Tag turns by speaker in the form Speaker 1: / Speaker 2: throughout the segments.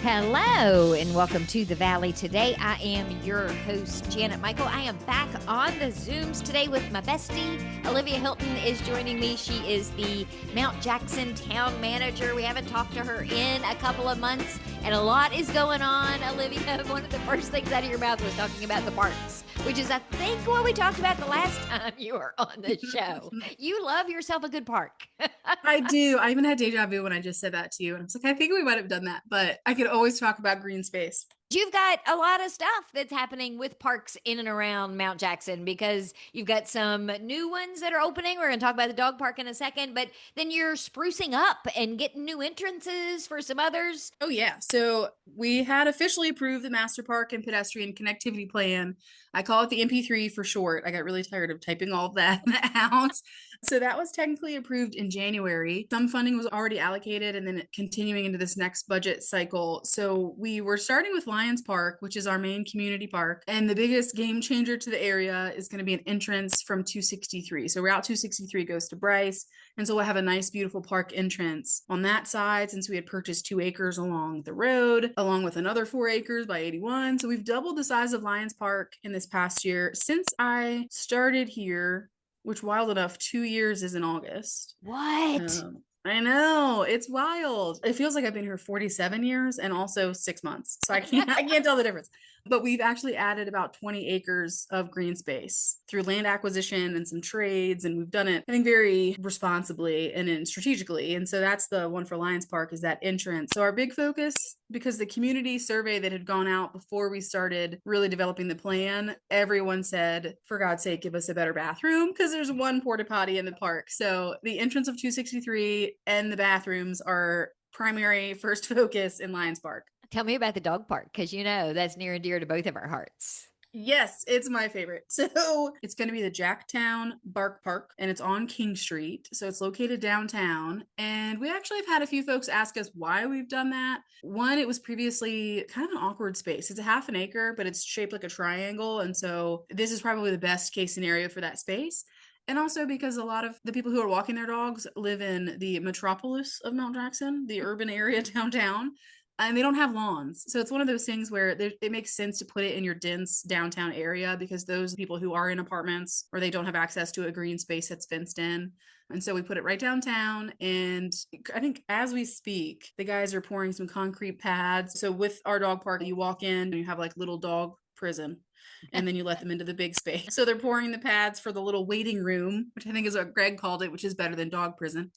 Speaker 1: Hello and welcome to the Valley. Today I am your host, Janet Michael. I am back on the Zooms today with my bestie. Olivia Hilton is joining me. She is the Mount Jackson town manager. We haven't talked to her in a couple of months and a lot is going on. Olivia, one of the first things out of your mouth was talking about the parks, which is, I think, what we talked about the last time you were on the show. You love yourself a good park.
Speaker 2: I do. I even had deja vu when I just said that to you. And I was like, I think we might have done that, but I could always talk about green space.
Speaker 1: You've got a lot of stuff that's happening with parks in and around Mount Jackson because you've got some new ones that are opening. We're going to talk about the dog park in a second, but then you're sprucing up and getting new entrances for some others.
Speaker 2: Oh, yeah. So we had officially approved the Master Park and Pedestrian Connectivity Plan. I call it the MP3 for short. I got really tired of typing all of that out. So that was technically approved in January. Some funding was already allocated and then continuing into this next budget cycle. So we were starting with Lions Park, which is our main community park. And the biggest game changer to the area is going to be an entrance from 263. So Route 263 goes to Bryce. And so we'll have a nice, beautiful park entrance on that side since we had purchased 2 acres along the road, along with another 4 acres by 81. So we've doubled the size of Lions Park in this past year. Since I started here, which wild enough, 2 years is in August.
Speaker 1: What?
Speaker 2: I know, it's wild. It feels like I've been here 47 years and also 6 months. So I can't tell the difference. But we've actually added about 20 acres of green space through land acquisition and some trades. And we've done it, I think, very responsibly and strategically. And so that's the one for Lions Park, is that entrance. So our big focus, because the community survey that had gone out before we started really developing the plan, everyone said, for God's sake, give us a better bathroom, because there's one porta potty in the park. So the entrance of 263 and the bathrooms are primary first focus in Lions Park.
Speaker 1: Tell me about the dog park, because you know that's near and dear to both of our hearts.
Speaker 2: Yes, it's my favorite. So it's going to be the Jacktown Bark Park, and it's on King Street. So it's located downtown. And we actually have had a few folks ask us why we've done that. One, it was previously kind of an awkward space. It's a half an acre, but it's shaped like a triangle. And so this is probably the best case scenario for that space. And also because a lot of the people who are walking their dogs live in the metropolis of Mount Jackson, the urban area downtown. And they don't have lawns. So it's one of those things where it makes sense to put it in your dense downtown area, because those people who are in apartments or they don't have access to a green space that's fenced in. And so we put it right downtown. And I think as we speak, the guys are pouring some concrete pads. So with our dog park, you walk in and you have like little dog prison, and then you let them into the big space. So they're pouring the pads for the little waiting room, which I think is what Greg called it, which is better than dog prison.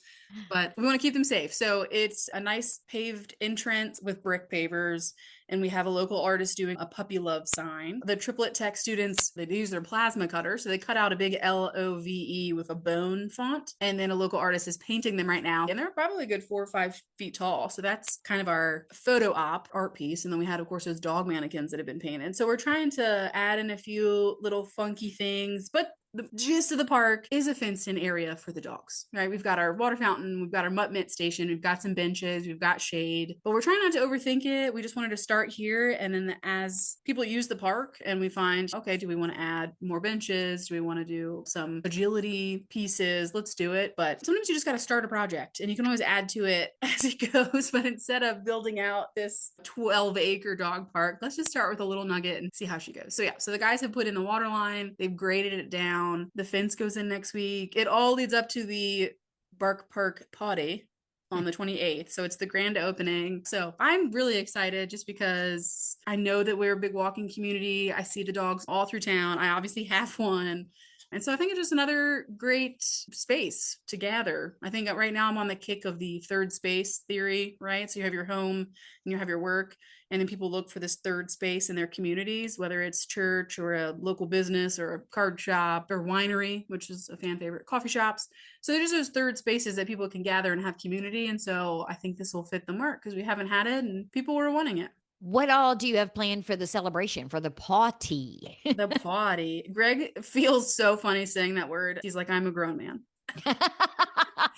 Speaker 2: But we want to keep them safe. So it's a nice paved entrance with brick pavers. And we have a local artist doing a puppy love sign. The triplet tech students, they use their plasma cutter. So they cut out a big LOVE with a bone font. And then a local artist is painting them right now. And they're probably a good 4 or 5 feet tall. So that's kind of our photo op art piece. And then we had, of course, those dog mannequins that have been painted. So we're trying to add in a few little funky things, but the gist of the park is a fenced-in area for the dogs, right? We've got our water fountain, we've got our mutt mitt station, we've got some benches, we've got shade, but we're trying not to overthink it. We just wanted to start here, and then as people use the park and we find, okay, do we want to add more benches? Do we want to do some agility pieces? Let's do it. But sometimes you just got to start a project, and you can always add to it as it goes. But instead of building out this 12-acre dog park, let's just start with a little nugget and see how she goes. So yeah, so the guys have put in the water line, they've graded it down. The fence goes in next week. It all leads up to the Bark Park potty on the 28th. So it's the grand opening. So I'm really excited just because I know that we're a big walking community. I see the dogs all through town. I obviously have one. And so I think it's just another great space to gather. I think right now I'm on the kick of the third space theory, right? So you have your home and you have your work, and then people look for this third space in their communities, whether it's church or a local business or a card shop or winery, which is a fan favorite, coffee shops. So there's those third spaces that people can gather and have community. And so I think this will fit the mark because we haven't had it and people were wanting it.
Speaker 1: What all do you have planned for the celebration, for the party?
Speaker 2: The potty. Greg feels so funny saying that word. He's like, I'm a grown man.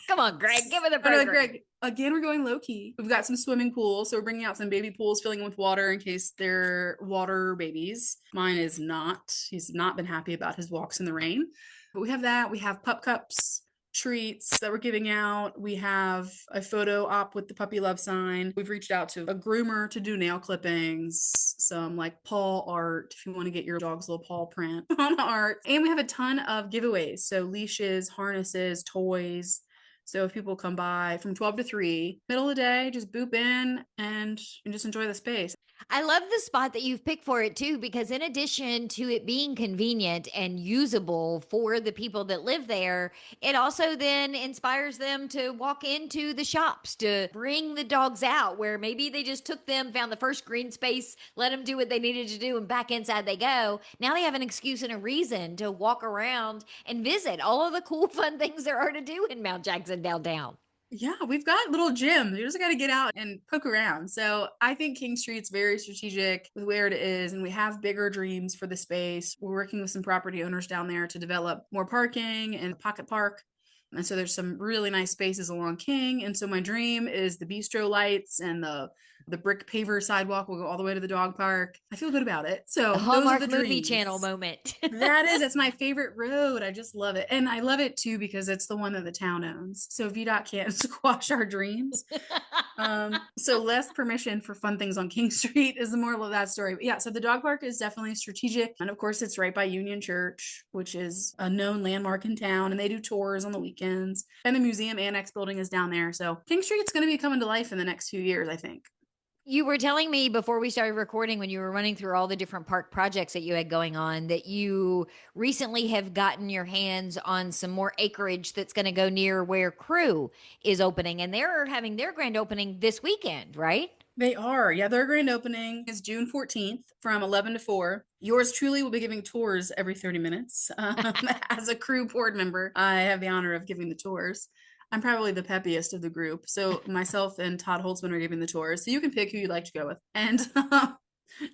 Speaker 1: Come on, Greg, give it a program.
Speaker 2: Greg, again, we're going low key. We've got some swimming pools. So we're bringing out some baby pools, filling them with water in case they're water babies. Mine is not. He's not been happy about his walks in the rain. But we have that. We have pup cups, treats that we're giving out. We have a photo op with the puppy love sign. We've reached out to a groomer to do nail clippings, some like paw art if you want to get your dog's little paw print on art. And we have a ton of giveaways. So leashes, harnesses, toys. So if people come by from 12 to 3, middle of the day, just boop in and just enjoy the space.
Speaker 1: I love the spot that you've picked for it too, because in addition to it being convenient and usable for the people that live there, it also then inspires them to walk into the shops to bring the dogs out where maybe they just took them, found the first green space, let them do what they needed to do, and back inside they go. Now they have an excuse and a reason to walk around and visit all of the cool, fun things there are to do in Mount Jackson downtown.
Speaker 2: Yeah, we've got little gyms. You just got to get out and poke around. So I think King Street's very strategic with where it is, and we have bigger dreams for the space. We're working with some property owners down there to develop more parking and pocket park. And so there's some really nice spaces along King. And so my dream is the bistro lights and the brick paver sidewalk will go all the way to the dog park. I feel good about it. So
Speaker 1: The
Speaker 2: those are
Speaker 1: Hallmark
Speaker 2: the
Speaker 1: movie
Speaker 2: dreams.
Speaker 1: channel moment.
Speaker 2: That's my favorite road. I just love it. And I love it too because it's the one that the town owns. So VDOT can't squash our dreams. So less permission for fun things on King Street is the moral of that story. But yeah, so the dog park is definitely strategic. And of course, it's right by Union Church, which is a known landmark in town. And they do tours on the weekends. And the museum annex building is down there. So King Street's going to be coming to life in the next few years, I think.
Speaker 1: You were telling me before we started recording, when you were running through all the different park projects that you had going on, that you recently have gotten your hands on some more acreage that's going to go near where Crew is opening. And they're having their grand opening this weekend, right?
Speaker 2: They are. Yeah, their grand opening is June 14th from 11 to 4. Yours truly will be giving tours every 30 minutes. As a Crew board member, I have the honor of giving the tours. I'm probably the peppiest of the group. So myself and Todd Holtzman are giving the tours. So you can pick who you'd like to go with. And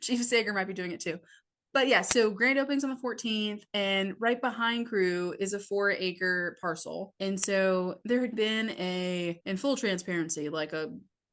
Speaker 2: Chief Sager might be doing it too. But yeah, so grand opening's on the 14th, and right behind Crew is a 4-acre parcel. And so there had been in full transparency, like a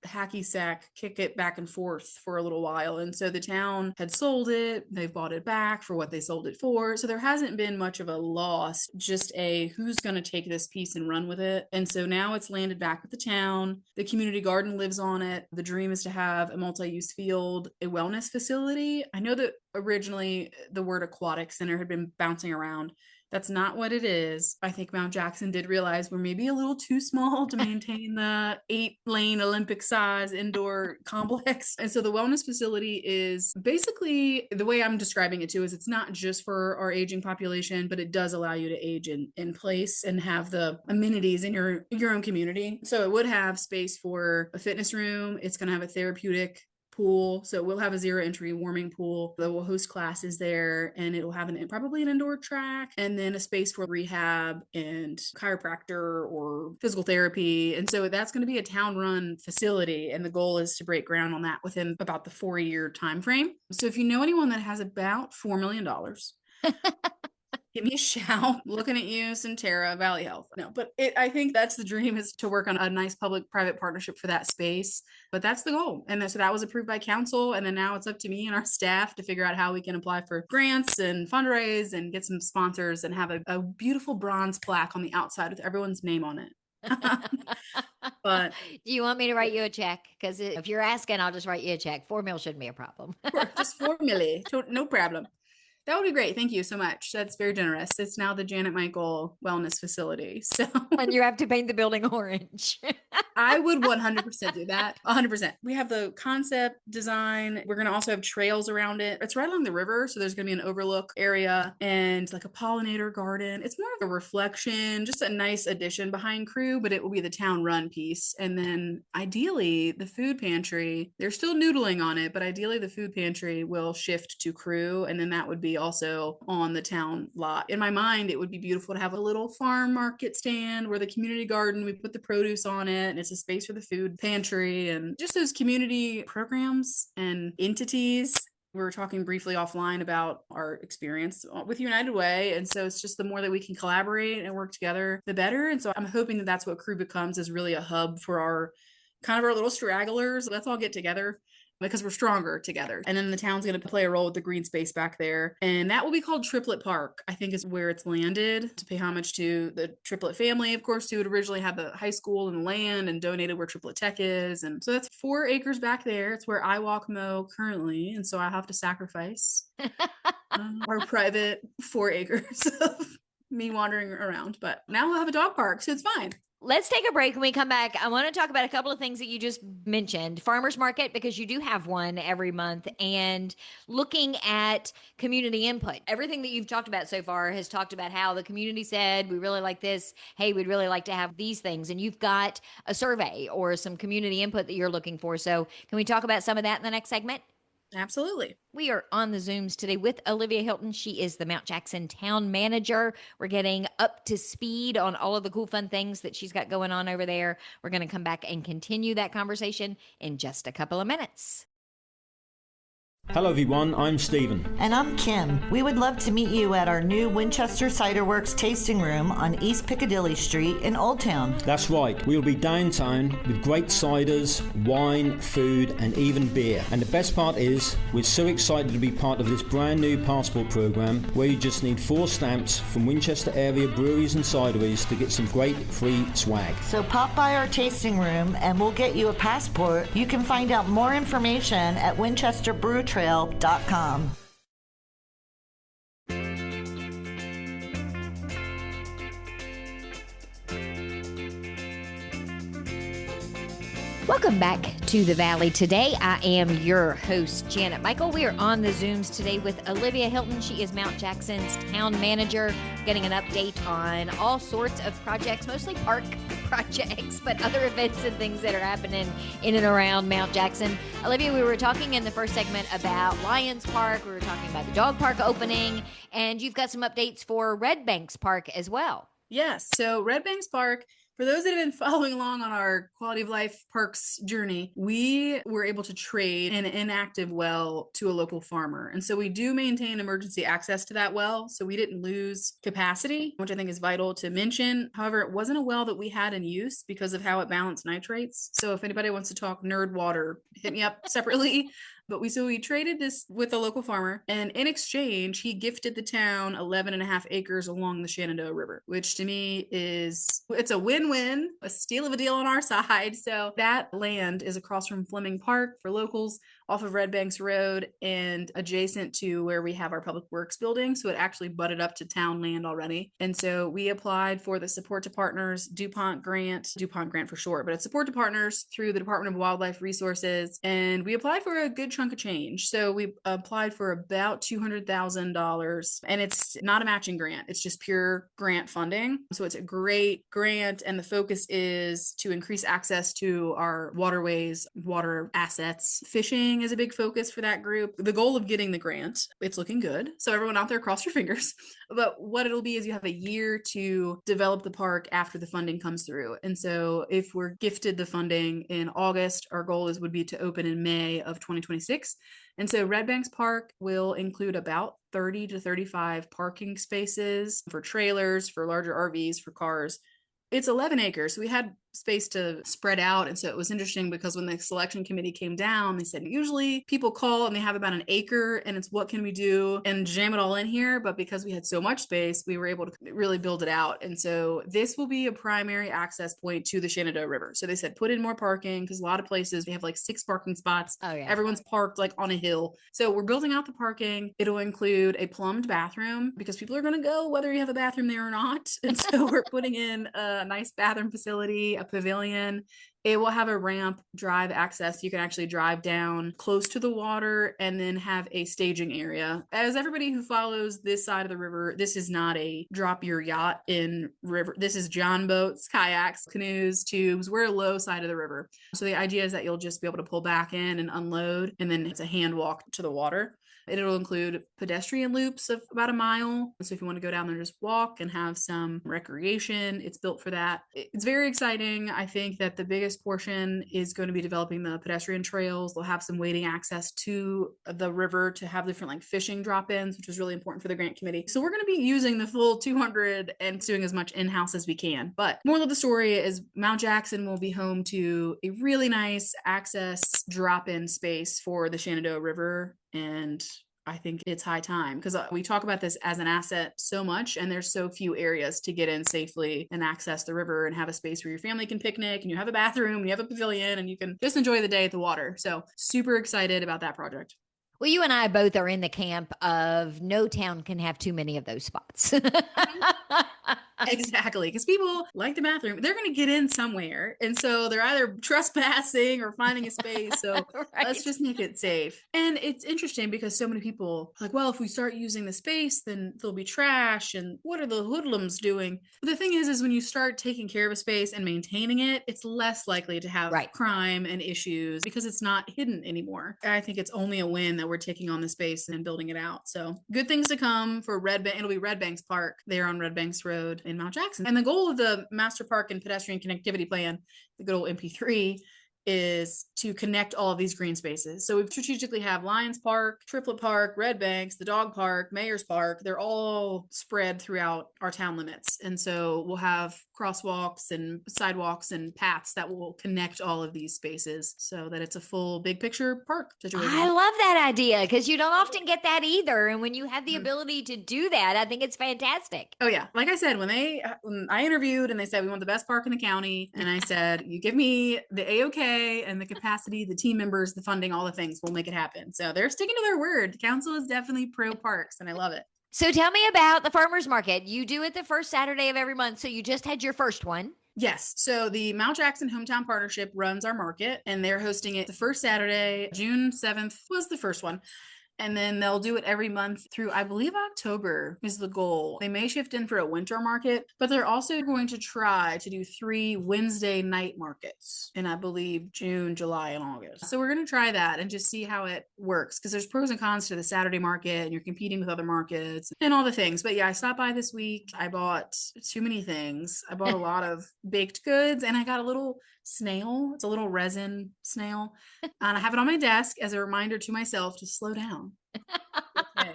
Speaker 2: hacky sack kick it back and forth for a little while. And so the town had sold it. They've bought it back for what they sold it for. So there hasn't been much of a loss, just who's going to take this piece and run with it. And so now it's landed back with the town. The community garden lives on it. The dream is to have a multi-use field, a wellness facility. I know that originally the word aquatic center had been bouncing around. That's not what it is. I think Mount Jackson did realize we're maybe a little too small to maintain the 8-lane Olympic size indoor complex. And so the wellness facility is basically, the way I'm describing it too, is it's not just for our aging population, but it does allow you to age in place and have the amenities in your own community. So it would have space for a fitness room. It's going to have a therapeutic pool. So we'll have a zero entry warming pool that will host classes there, and it'll have probably an indoor track, and then a space for rehab and chiropractor or physical therapy. And so that's going to be a town run facility. And the goal is to break ground on that within about the 4-year time frame. So if you know anyone that has about $4 million, give me a shout. Looking at you, Centera, Valley Health. No, but I think that's the dream, is to work on a nice public-private partnership for that space. But that's the goal. And so that was approved by council. And then now it's up to me and our staff to figure out how we can apply for grants and fundraise and get some sponsors and have a beautiful bronze plaque on the outside with everyone's name on it. But
Speaker 1: do you want me to write you a check? Because if you're asking, I'll just write you a check. $4 million shouldn't be a problem.
Speaker 2: just $4 million, no problem. That would be great. Thank you so much. That's very generous. It's now the Janet Michael Wellness Facility. So,
Speaker 1: and you have to paint the building orange.
Speaker 2: I would 100% do that. 100%. We have the concept design. We're going to also have trails around it. It's right along the river. So there's going to be an overlook area and like a pollinator garden. It's more of a reflection, just a nice addition behind Crew, but it will be the town run piece. And then ideally the food pantry, they're still noodling on it, but ideally the food pantry will shift to Crew. And then that would be also on the town lot. In my mind, it would be beautiful to have a little farm market stand where the community garden, we put the produce on it, and it's a space for the food pantry and just those community programs and entities. We were talking briefly offline about our experience with United Way. And so it's just the more that we can collaborate and work together, the better. And so I'm hoping that that's what Crew becomes, is really a hub for our little stragglers. Let's all get together because we're stronger together. And then the town's going to play a role with the green space back there. And that will be called Triplet Park, I think is where it's landed, to pay homage to the Triplet family, of course, who had originally had the high school and the land and donated where Triplet Tech is. And so that's 4 acres back there. It's where I walk mow currently. And so I have to sacrifice our private 4 acres of me wandering around. But now we'll have a dog park, so it's fine.
Speaker 1: Let's take a break. When we come back, I want to talk about a couple of things that you just mentioned. Farmers market, because you do have one every month, and looking at community input. Everything that you've talked about so far has talked about how the community said, we really like this. Hey, we'd really like to have these things. And you've got a survey or some community input that you're looking for. So can we talk about some of that in the next segment?
Speaker 2: Absolutely.
Speaker 1: We are on the Zooms today with Olivia Hilton. She is the Mount Jackson town manager. We're getting up to speed on all of the cool, fun things that she's got going on over there. We're going to come back and continue that conversation in just a couple of minutes.
Speaker 3: Hello everyone, I'm Stephen.
Speaker 4: And I'm Kim. We would love to meet you at our new Winchester Cider Works tasting room on East Piccadilly Street in Old Town.
Speaker 3: That's right, we'll be downtown with great ciders, wine, food and even beer. And the best part is, we're so excited to be part of this brand new passport program where you just need 4 stamps from Winchester area breweries and cideries to get some great free swag.
Speaker 4: So pop by our tasting room and we'll get you a passport. You can find out more information at winchesterbrewtrail.com.
Speaker 1: Welcome back to the Valley. Today, I am your host, Janet Michael. We are on the Zooms today with Olivia Hilton. She is Mount Jackson's town manager, getting an update on all sorts of projects, mostly park projects, but other events and things that are happening in and around Mount Jackson. Olivia, we were talking in the first segment about Lions Park. We were talking about the dog park opening, and you've got some updates for Red Banks Park as well.
Speaker 2: Yes. So Red Banks Park, for those that have been following along on our quality of life parks journey, we were able to trade an inactive well to a local farmer. And so we do maintain emergency access to that well. So we didn't lose capacity, which I think is vital to mention. However, it wasn't a well that we had in use because of how it balanced nitrates. So if anybody wants to talk nerd water, hit me up separately. But we traded this with a local farmer, and in exchange, he gifted the town 11.5 acres along the Shenandoah River, which to me it's a win-win, a steal of a deal on our side. So that land is across from Fleming Park for locals, off of Red Banks Road and adjacent to where we have our public works building. So it actually butted up to town land already. And so we applied for the support to partners DuPont grant for short, but it's support to partners through the Department of Wildlife Resources. And we applied for a good chunk of change. So we applied for about $200,000, and it's not a matching grant. It's just pure grant funding. So it's a great grant. And the focus is to increase access to our waterways, water assets. Fishing is a big focus for that group. The goal of getting the grant, it's looking good. So everyone out there, cross your fingers. But what it'll be is you have a year to develop the park after the funding comes through. And so if we're gifted the funding in August, our goal would be to open in May of 2026. And so Red Banks Park will include about 30 to 35 parking spaces for trailers, for larger RVs, for cars. It's 11 acres. So we had space to spread out. And so it was interesting because when the selection committee came down, they said, usually people call and they have about an acre and it's what can we do and jam it all in here. But because we had so much space, we were able to really build it out. And so this will be a primary access point to the Shenandoah River. So they said, put in more parking because a lot of places we have like 6 parking spots.
Speaker 1: Oh, yeah.
Speaker 2: Everyone's parked like on a hill. So we're building out the parking. It'll include a plumbed bathroom because people are going to go whether you have a bathroom there or not. And so we're putting in a nice bathroom facility, a pavilion. It will have a ramp, drive access. You can actually drive down close to the water and then have a staging area. As everybody who follows this side of the river, this is not a drop your yacht in river. This is john boats, kayaks, canoes, tubes. We're a low side of the river. So the idea is that you'll just be able to pull back in and unload, and then it's a hand walk to the water. It'll include pedestrian loops of about a mile. So if you want to go down there, just walk and have some recreation, it's built for that. It's very exciting. I think that the biggest portion is going to be developing the pedestrian trails. They'll have some wading access to the river to have different like fishing drop-ins, which is really important for the grant committee. So we're going to be using the full 200 and doing as much in-house as we can. But moral of the story is Mount Jackson will be home to a really nice access drop-in space for the Shenandoah River. And I think it's high time because we talk about this as an asset so much, and there's so few areas to get in safely and access the river and have a space where your family can picnic and you have a bathroom and you have a pavilion and you can just enjoy the day at the water. So super excited about that project.
Speaker 1: Well, you and I both are in the camp of no town can have too many of those spots.
Speaker 2: Exactly. Because people like the bathroom. They're going to get in somewhere. And so they're either trespassing or finding a space. So
Speaker 1: Right.
Speaker 2: let's just make it safe. And it's interesting because so many people are like, well, if we start using the space, then there'll be trash. And what are the hoodlums doing? But the thing is when you start taking care of a space and maintaining it, it's less likely to have
Speaker 1: Right.
Speaker 2: crime and issues because it's not hidden anymore. I think it's only a win that we're taking on the space and building it out. So good things to come for Red Bank. It'll be Red Banks Park there on Red Banks Road in Mount Jackson. And the goal of the Master Park and Pedestrian Connectivity Plan, the good old MP3, is to connect all of these green spaces. So we strategically have Lions Park, Triplet Park, Red Banks, the Dog Park, Mayor's Park. They're all spread throughout our town limits. And so we'll have crosswalks and sidewalks and paths that will connect all of these spaces so that it's a full big picture park situation.
Speaker 1: I love that idea because you don't often get that either. And when you have the ability to do that, I think it's fantastic.
Speaker 2: Oh yeah. Like I said, when I interviewed and they said, we want the best park in the county. And I said, you give me the A-OK and the capacity, the team members, the funding, all the things, we'll make it happen. So they're sticking to their word. The council is definitely pro parks and I love it.
Speaker 1: So tell me about the farmers market. You do it the first Saturday of every month. So you just had your first one.
Speaker 2: Yes. So the Mount Jackson Hometown Partnership runs our market and they're hosting it the first Saturday. June 7th was the first one. And then they'll do it every month through, I believe, October is the goal. They may shift in for a winter market, but they're also going to try to do 3 Wednesday night markets in, I believe, June, July, and August. So we're going to try that and just see how it works because there's pros and cons to the Saturday market and you're competing with other markets and all the things. But yeah, I stopped by this week. I bought too many things. I bought a lot of baked goods and I got a little snail. It's a little resin snail. And I have it on my desk as a reminder to myself to slow down. Okay.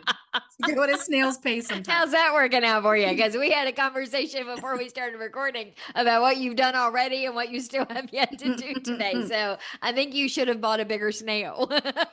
Speaker 2: Go at a snail's pace sometimes.
Speaker 1: How's that working out for you? Because we had a conversation before we started recording about what you've done already and what you still have yet to do today. So I think you should have bought a bigger snail.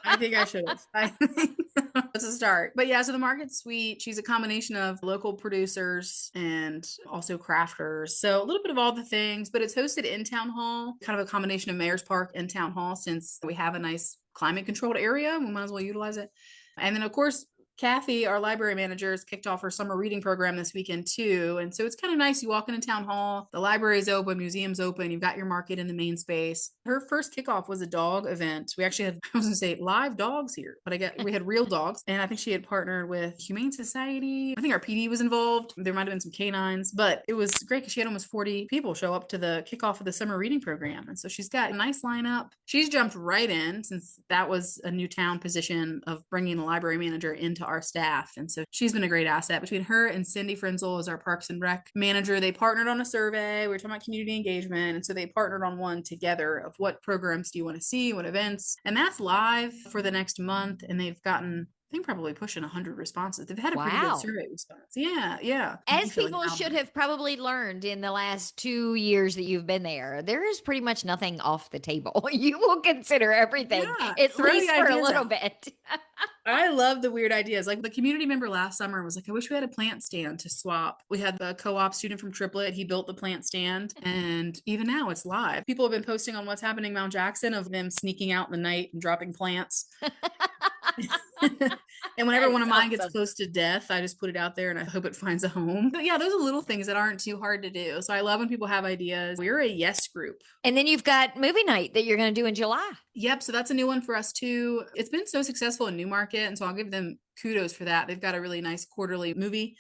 Speaker 2: I think I should have. I think that's a start. But yeah, so the market's sweet. She's a combination of local producers and also crafters. So a little bit of all the things, but it's hosted in Town Hall, kind of a combination of Mayor's Park and Town Hall since we have a nice climate controlled area. We might as well utilize it. And then of course, Kathy, our library manager, has kicked off her summer reading program this weekend too. And so it's kind of nice. You walk into Town Hall, the library's open, museum's open, you've got your market in the main space. Her first kickoff was a dog event. We actually had, I was going to say live dogs here, but we had real dogs. And I think she had partnered with Humane Society. I think our PD was involved. There might've been some canines, but it was great because she had almost 40 people show up to the kickoff of the summer reading program. And so she's got a nice lineup. She's jumped right in since that was a new town position of bringing the library manager into our staff. And so she's been a great asset. Between her and Cindy Frenzel as our Parks and Rec manager, they partnered on a survey. We were talking about community engagement. And so they partnered on one together of what programs do you want to see, what events. And that's live for the next month. And they've gotten, I think, probably pushing 100 responses. They've had a pretty good survey response. Yeah, yeah.
Speaker 1: As people should have probably learned in the last 2 years that you've been there, there is pretty much nothing off the table. You will consider everything, at least for a little bit.
Speaker 2: I love the weird ideas. Like the community member last summer was like, I wish we had a plant stand to swap. We had the co-op student from Triplet. He built the plant stand. And even now it's live. People have been posting on what's happening in Mount Jackson of them sneaking out in the night and dropping plants. And whenever one of mine gets close to death, I just put it out there and I hope it finds a home. But yeah, those are little things that aren't too hard to do. So I love when people have ideas. We're a yes group.
Speaker 1: And then you've got movie night that you're going to do in July.
Speaker 2: Yep. So that's a new one for us too. It's been so successful in Newmarket. And so I'll give them kudos for that. They've got a really nice quarterly movie.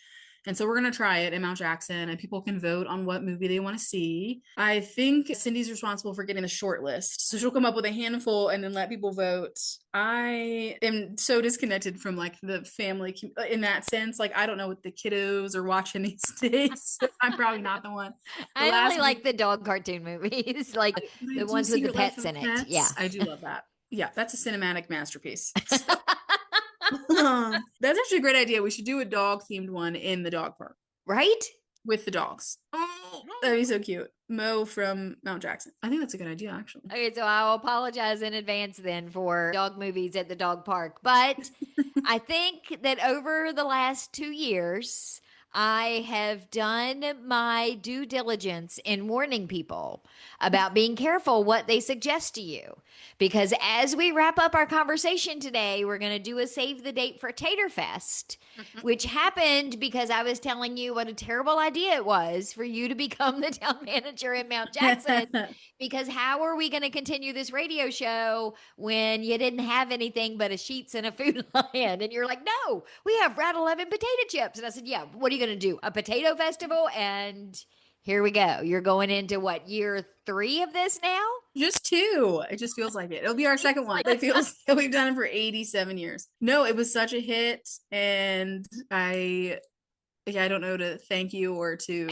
Speaker 2: And so we're going to try it in Mount Jackson, and people can vote on what movie they want to see. I think Cindy's responsible for getting the short list. So she'll come up with a handful and then let people vote. I am so disconnected from like the family in that sense. Like, I don't know what the kiddos are watching these days. So I'm probably not the one.
Speaker 1: I only like the dog cartoon movies, like the ones with the pets in it. Yeah.
Speaker 2: I do love that. Yeah, that's a cinematic masterpiece. So, that's actually a great idea. We should do a dog themed one in the dog park.
Speaker 1: Right?
Speaker 2: With the dogs. Oh, that'd be so cute. Mo from Mount Jackson. I think that's a good idea, actually.
Speaker 1: Okay, so I'll apologize in advance then for dog movies at the dog park. But I think that over the last 2 years, I have done my due diligence in warning people about being careful what they suggest to you. Because as we wrap up our conversation today, we're going to do a save the date for Tater Fest, which happened because I was telling you what a terrible idea it was for you to become the town manager in Mount Jackson. Because how are we going to continue this radio show when you didn't have anything but a Sheets and a Food Lion? And you're like, no, we have Rat 11 potato chips. And I said, yeah, what are you going to do? A potato festival? And here we go. You're going into what, year 3 of this now?
Speaker 2: Just 2. It just feels like it. It'll be our second one. It feels like we've done it for 87 years. No, it was such a hit. And I don't know to thank you or to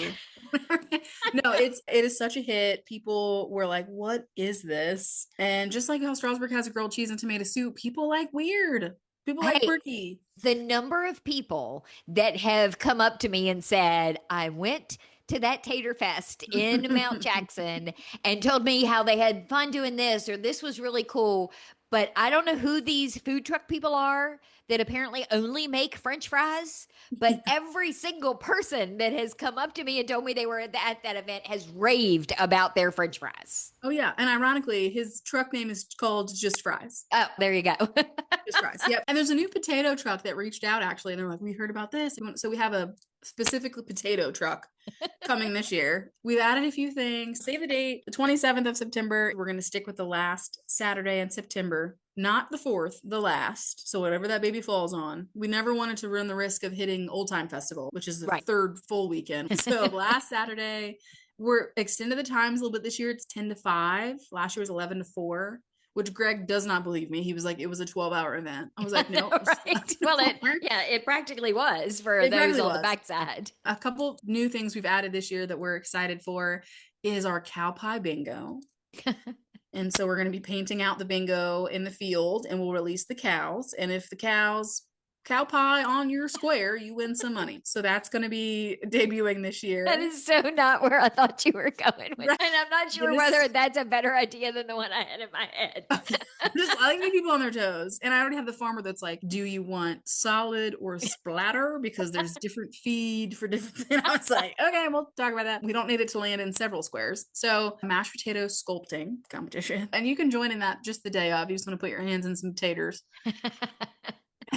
Speaker 2: no, it is such a hit. People were like, what is this? And just like how Strasburg has a grilled cheese and tomato soup, people like weird. People like quirky.
Speaker 1: The number of people that have come up to me and said, I went to that Tater Fest in Mount Jackson and told me how they had fun doing this or this was really cool. But I don't know who these food truck people are that apparently only make French fries. But every single person that has come up to me and told me they were at that event has raved about their French fries.
Speaker 2: Oh, yeah. And ironically, his truck name is called Just Fries.
Speaker 1: Oh, there you go.
Speaker 2: Just Fries. Yep. And there's a new potato truck that reached out, actually. And they're like, we heard about this. So we have a specifically potato truck coming this year. We've added a few things. Save the date, the 27th of September. We're going to stick with the last Saturday in September, not the 4th, the last. So whatever that baby falls on. We never wanted to run the risk of hitting Old Time Festival, which is the third full weekend. So last Saturday, we're extended the times a little bit this year. It's 10 to 5. Last year was 11 to 4. Which Greg does not believe me. He was like, it was a 12-hour event. I was like, no.
Speaker 1: Right. Well, it practically was for those on the backside.
Speaker 2: A couple new things we've added this year that we're excited for is our cow pie bingo. And so we're going to be painting out the bingo in the field and we'll release the cows. And if the cow pie on your square, you win some money. So that's going to be debuting this year.
Speaker 1: That is so not where I thought you were going with. Right. And I'm not sure whether that's a better idea than the one I had in my head.
Speaker 2: I like to keep people on their toes. And I already have the farmer that's like, do you want solid or splatter? Because there's different feed for different things. I was like, okay, we'll talk about that. We don't need it to land in several squares. So mashed potato sculpting competition. And you can join in that just the day of. You just want to put your hands in some taters.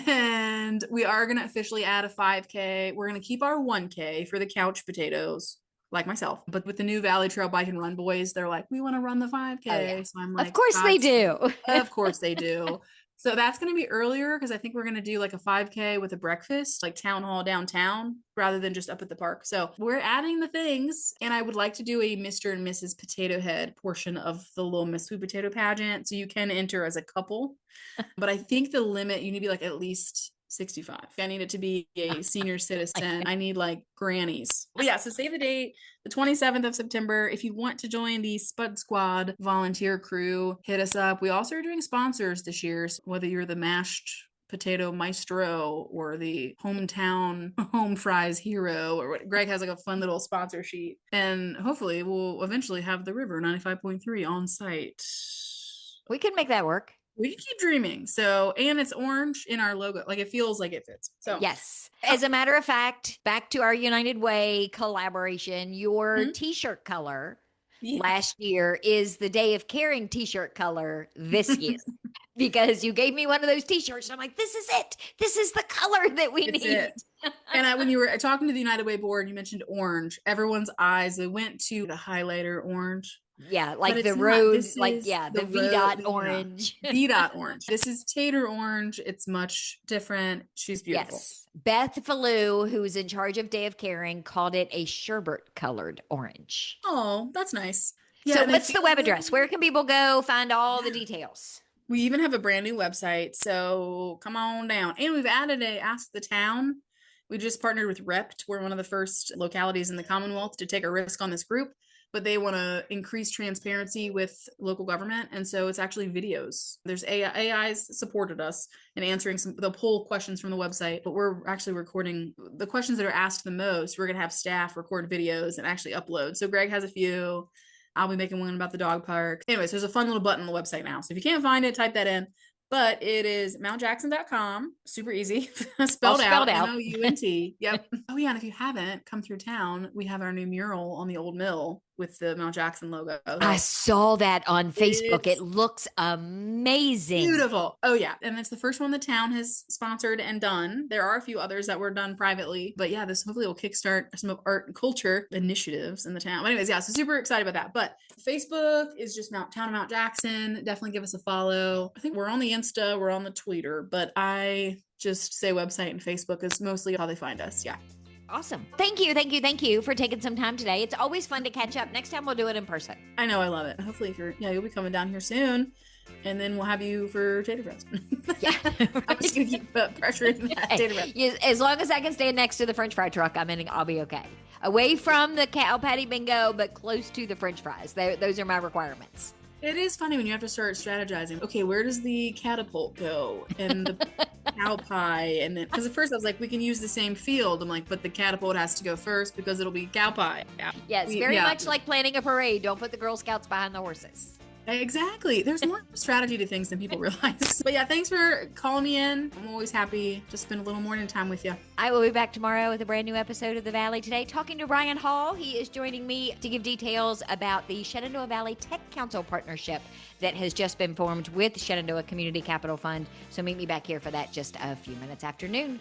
Speaker 2: And we are going to officially add a 5K. We're going to keep our 1K for the couch potatoes, like myself. But with the new Valley Trail Bike and Run boys, they're like, we want to run the 5K. Oh, yeah. So I'm like,
Speaker 1: of course they do.
Speaker 2: Of course they do. So that's going to be earlier because I think we're going to do like a 5K with a breakfast, like town hall downtown, rather than just up at the park. So we're adding the things. And I would like to do a Mr. and Mrs. Potato Head portion of the Little Miss Sweet Potato pageant. So you can enter as a couple. But I think the limit, you need to be like at least 65. I need it to be a senior citizen. I need like grannies. But yeah, so save the date, the 27th of September. If you want to join the Spud Squad volunteer crew, hit us up. We also are doing sponsors this year. So whether you're the mashed potato maestro or the hometown home fries hero, or what, Greg has like a fun little sponsor sheet. And hopefully we'll eventually have the River 95.3 on site.
Speaker 1: We can make that work.
Speaker 2: We can keep dreaming. So, and it's orange in our logo. Like it feels like it fits. So
Speaker 1: yes. As a matter of fact, back to our United Way collaboration, your t-shirt color last year is the Day of Caring t-shirt color this year. Because you gave me one of those t-shirts. And I'm like, this is it. This is the color that we need.
Speaker 2: And when you were talking to the United Way board, you mentioned orange. Everyone's eyes, they went to the highlighter orange.
Speaker 1: Yeah,
Speaker 2: But
Speaker 1: like the
Speaker 2: it's not.
Speaker 1: road,
Speaker 2: This
Speaker 1: like,
Speaker 2: is
Speaker 1: yeah, the
Speaker 2: the
Speaker 1: V
Speaker 2: road.
Speaker 1: dot orange.
Speaker 2: V dot orange. This is tater orange. It's much different. She's beautiful.
Speaker 1: Yes. Beth Falou, who's in charge of Day of Caring, called it a sherbet colored orange.
Speaker 2: Oh, that's nice. Yeah,
Speaker 1: So
Speaker 2: and I
Speaker 1: what's the
Speaker 2: feel
Speaker 1: web
Speaker 2: really-
Speaker 1: address? Where can people go find all the details?
Speaker 2: We even have a brand new website, so come on down. And we've added a Ask the Town. We just partnered with Rept. We're one of the first localities in the Commonwealth to take a risk on this group, but they want to increase transparency with local government. And so it's actually videos. There's AIs supported us in answering they'll pull questions from the website, but we're actually recording the questions that are asked the most. We're going to have staff record videos and actually upload. So Greg has a few. I'll be making one about the dog park. Anyways, there's a fun little button on the website now. So if you can't find it, type that in. But it is mountjackson.com. Super easy. spelled out. Mount. Yep. Oh, yeah. And if you haven't come through town, we have our new mural on the old mill with the Mount Jackson logo.
Speaker 1: I saw that on Facebook.
Speaker 2: It's
Speaker 1: It looks amazing.
Speaker 2: beautiful. Oh, yeah. And it's the first one the town has sponsored and done. There are a few others that were done privately. But yeah, this hopefully will kickstart some of art and culture initiatives in the town. But anyways, yeah, so super excited about that. But Facebook is just Town of Mount Jackson. Definitely give us a follow. I think we're on the Insta, we're on the Twitter, but I just say website and Facebook is mostly how they find us. Yeah.
Speaker 1: Awesome. Thank you for taking some time today. It's always fun to catch up. Next time we'll do it in person.
Speaker 2: I know, I love it. Hopefully you'll be coming down here soon. And then we'll have you for tater breast.
Speaker 1: Yeah.
Speaker 2: I'm just gonna keep pressuring that tater breast.
Speaker 1: Yes, as long as I can stand next to the French fry truck, I'll be okay. Away from the cow patty bingo, but close to the French fries. Those are my requirements.
Speaker 2: It is funny when you have to start strategizing. Okay, where does the catapult go? And the cow pie? And then, because at first I was like, we can use the same field. I'm like, but the catapult has to go first because it'll be cow pie. Yeah.
Speaker 1: Yes, very much like planning a parade. Don't put the Girl Scouts behind the horses.
Speaker 2: Exactly. There's more strategy to things than people realize. But yeah, thanks for calling me in. I'm always happy to spend a little morning time with you.
Speaker 1: I will be back tomorrow with a brand new episode of The Valley Today, talking to Ryan Hall. He is joining me to give details about the Shenandoah Valley Tech Council partnership that has just been formed with Shenandoah Community Capital Fund. So meet me back here for that just a few minutes after noon.